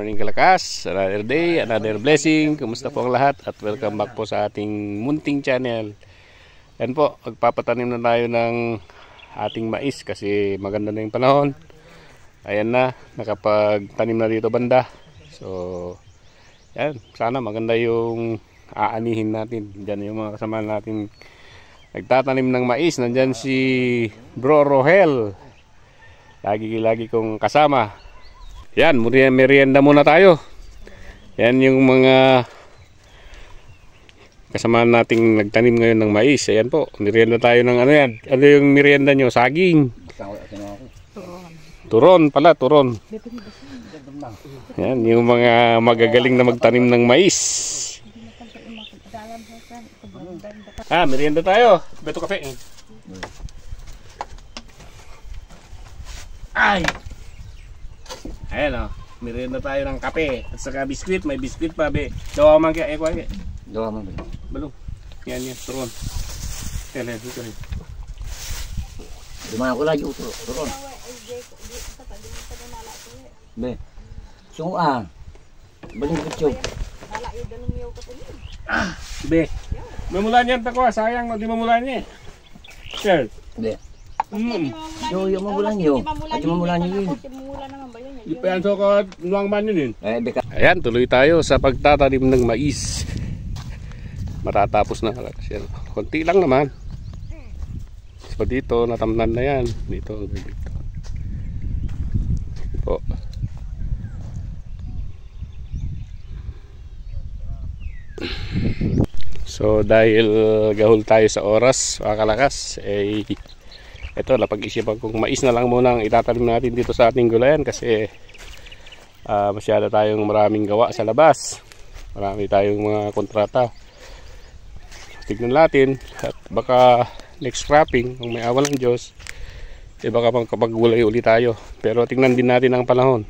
morning kalakas, another day, another blessing. Kumusta po ang lahat at welcome back po sa ating munting channel. Yan po, magpapatanim na tayo ng ating mais kasi maganda na yung panahon. Ayan na, nakapagtanim na dito banda. So, yan, sana maganda yung aanihin natin. Diyan yung mga kasama natin nagtatanim ng mais. Nandyan si Bro Rohel. Lagi kong kasama. Yan, merienda muna tayo. Yan yung mga kasama nating nagtanim ngayon ng mais. Ayan po, merienda tayo ng ano yan. Ano yung merienda nyo? Saging. Turon pala, turon. Yan, yung mga magagaling na magtanim ng mais. Merienda tayo. Beto kape. Ay! Ayan o, merienda tayo ng kape at saka biskwit, may biskwit pa be. Dawa man kaya, kaya. Dawa man ba? Balong. Yan, turon. Yan, dito rin. Dimana ko lagi turon. Be. Sunguan. Baling kecil. Be. Mamulan yan tako, sayang di mamulan niya. Sir. Be. Yo mamulan yo. At mamulan yun. Ipayan so ko nuang man yun. Ayan, tuloy tayo sa pagtatanim ng mais. Matatapos na kasi konti lang naman. So dito natamnan na yan. Dito. Po. So dahil gahol tayo sa oras, makakalakas, ito, napag-isipan kong mais na lang muna ang itatanim natin dito sa ating gulayan kasi masyado tayong maraming gawa sa labas. Marami tayong mga kontrata. Tignan natin at baka next cropping, kung may awa ng Diyos, baka makapag-gulay ulit tayo. Pero tignan din natin ang panahon.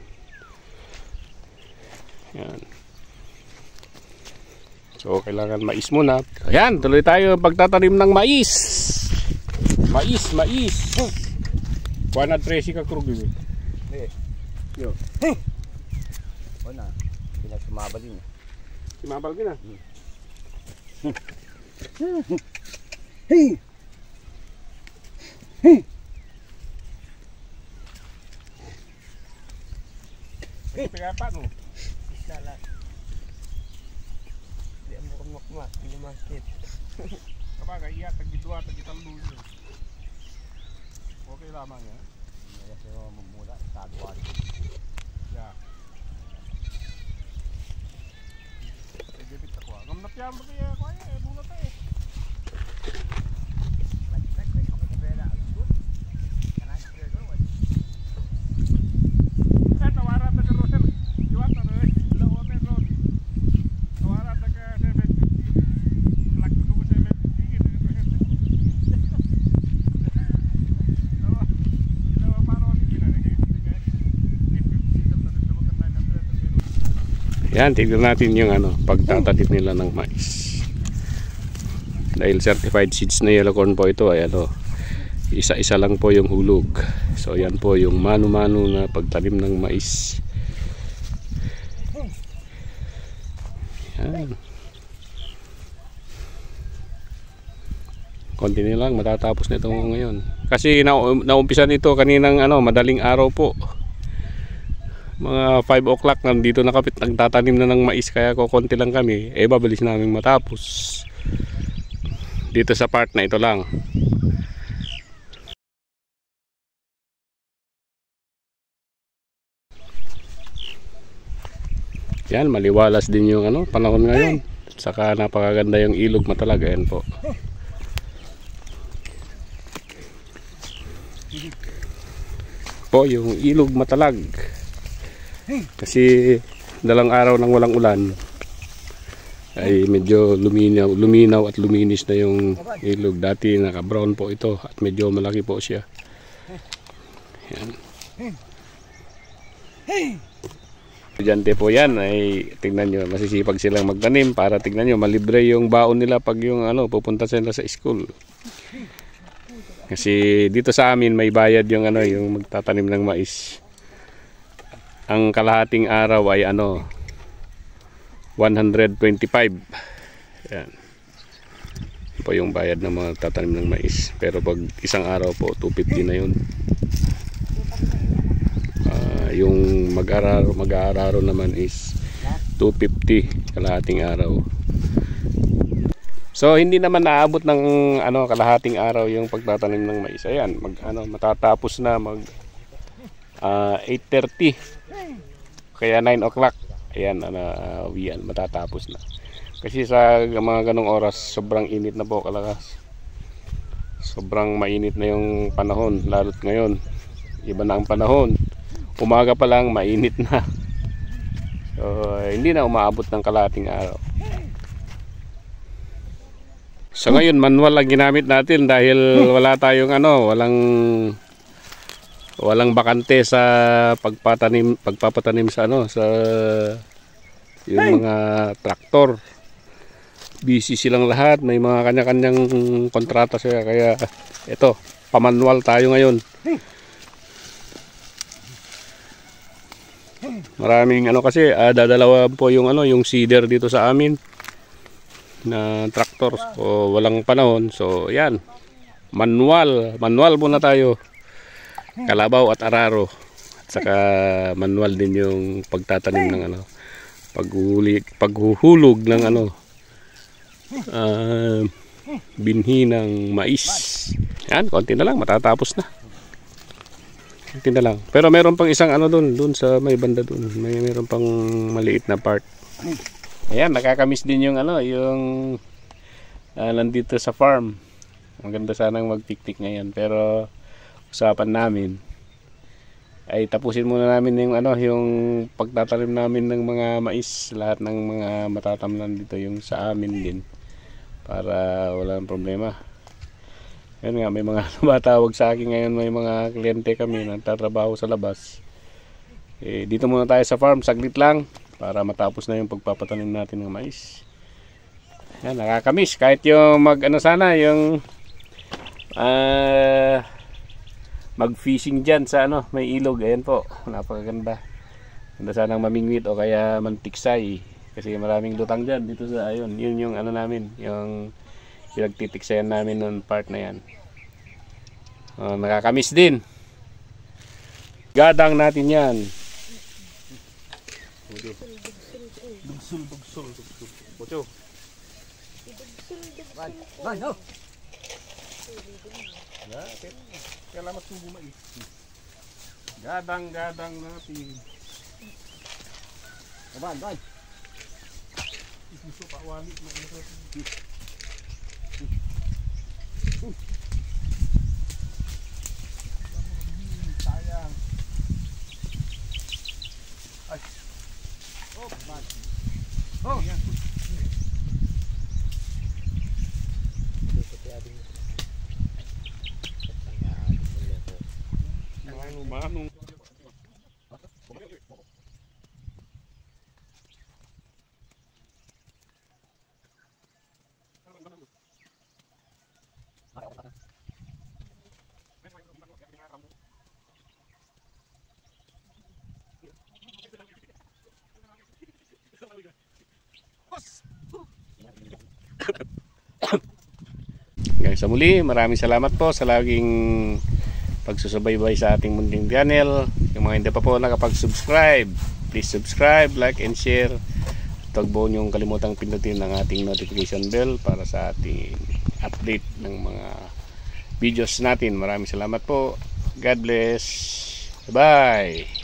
Yan. So, kailangan mais muna. Ayan, tuloy tayo pagtatanim ng mais. Mais. Kuha na 13 ka krug yun. Yo. Wala. Pinag-sumabal yun. Sumabal ka na? Hey! Pagkapat mo? Salat. Di mo kumakmak, hindi masakit. Kapag iya, tag-2, tag-3 yun. Okay lamang yan. Kasi magmula, taguan. Yeah. Debit ako. Ngamnapyan mo kaya ako bulat eh. Tawaran na ka Rosel. Iwata na eh. Lawa na Rosel. Tawaran na ka 750. Laki ko 750. Yan, tignan natin yung pagtatanim nila ng mais. Dahil certified seeds na yellow corn po ito ay isa-isa lang po yung hulog. So yan po yung mano-mano na pagtanim ng mais. Yan. Konti na lang matatapos nito ngayon. Kasi naumpisa nito kaninang madaling araw po. Mga 5 o'clock nandito nakapit nagtatanim na ng mais kaya konti lang kami. Babalik namin matapos. Dito sa part na ito lang. Yan, maliwalas din yung panahon ngayon. Saka napakaganda yung ilog matalaga. Yan po. Po yung ilog matalag. Kasi dalang araw nang walang ulan ay medyo luminaw at luminis na yung ilog. Dati naka brown po ito at medyo malaki po siya. Yan. Estudyante po yan ay tingnan nyo, masisipag silang magtanim para tingnan nyo malibre yung baon nila pag yung pupunta sila sa school. Kasi dito sa amin may bayad yung yung magtatanim ng mais. ang kalahating araw ay 125. Yan po yung bayad ng mga tatanim ng mais. Pero pag isang araw po 250 na yun. Yung mag-aararo naman is 250 kalahating araw. So hindi naman naabot ng kalahating araw yung pagtatanim ng mais. Ayan, matatapos na 8:30. Kaya 9 o'clock. Ayan, matatapos na. Kasi sa mga ganong oras, sobrang init na po kalakas. Sobrang mainit na yung panahon, lalo't ngayon. Iba na ang panahon. Umaga pa lang, mainit na. So, hindi na umaabot ng kalahating araw. So ngayon, manual lang ginamit natin dahil wala tayong walang bakante sa pagpapatanim sa yung mga traktor. Busy silang lahat, may mga kanya-kanyang kontrata siya, kaya ito, pamanual tayo ngayon. Maraming kasi dadalawa po yung seeder dito sa amin na traktor. So walang panahon. So yan. Manual muna tayo. Kalabaw at araro. At saka manual din yung pagtatanim ng paghuhulog ng binhi ng mais. Yan, konti na lang matatapos na. Konti na lang. Pero meron pang isang doon sa may banda doon. Meron pang maliit na part. Ayan, nakakamiss din yung nandito sa farm. Maganda sanang mag-picnic ngayon, pero usapan namin ay tapusin muna namin yung pagtatanim namin ng mga mais, lahat ng mga matatamnan dito yung sa amin din, para walang problema. Yan nga, may mga tumatawag sa akin ngayon, may mga kliyente kami na nagtatrabaho sa labas. Dito muna tayo sa farm, saglit lang, para matapos na yung pagpapatanim natin ng mais. Yan, nakakamiss. Kahit yung mag-fishing dyan sa may ilog. Ayan po, napakaganda. Ganda sanang mamingwit o kaya mantiksay. Kasi maraming lutang dyan dito sa yun yung namin, yung pinagtitiksayan namin noon part na yan. Nakakamiss din. Gadang natin yan. Dugsul. Pucho. No. Kailangan subo mais. Gadang natin. Ban. Gusto pa wali na ito. Sayang. Ay. Oh, ban. Oh. Manong. Hanggang sa muli, maraming salamat po sa laging pagsusubaybay sa ating munting channel. Yung mga hindi pa po nakapag-subscribe, please subscribe, like and share. At huwag po niyong kalimutang pindutin ang ating notification bell para sa ating update ng mga videos natin. Maraming salamat po. God bless. Bye.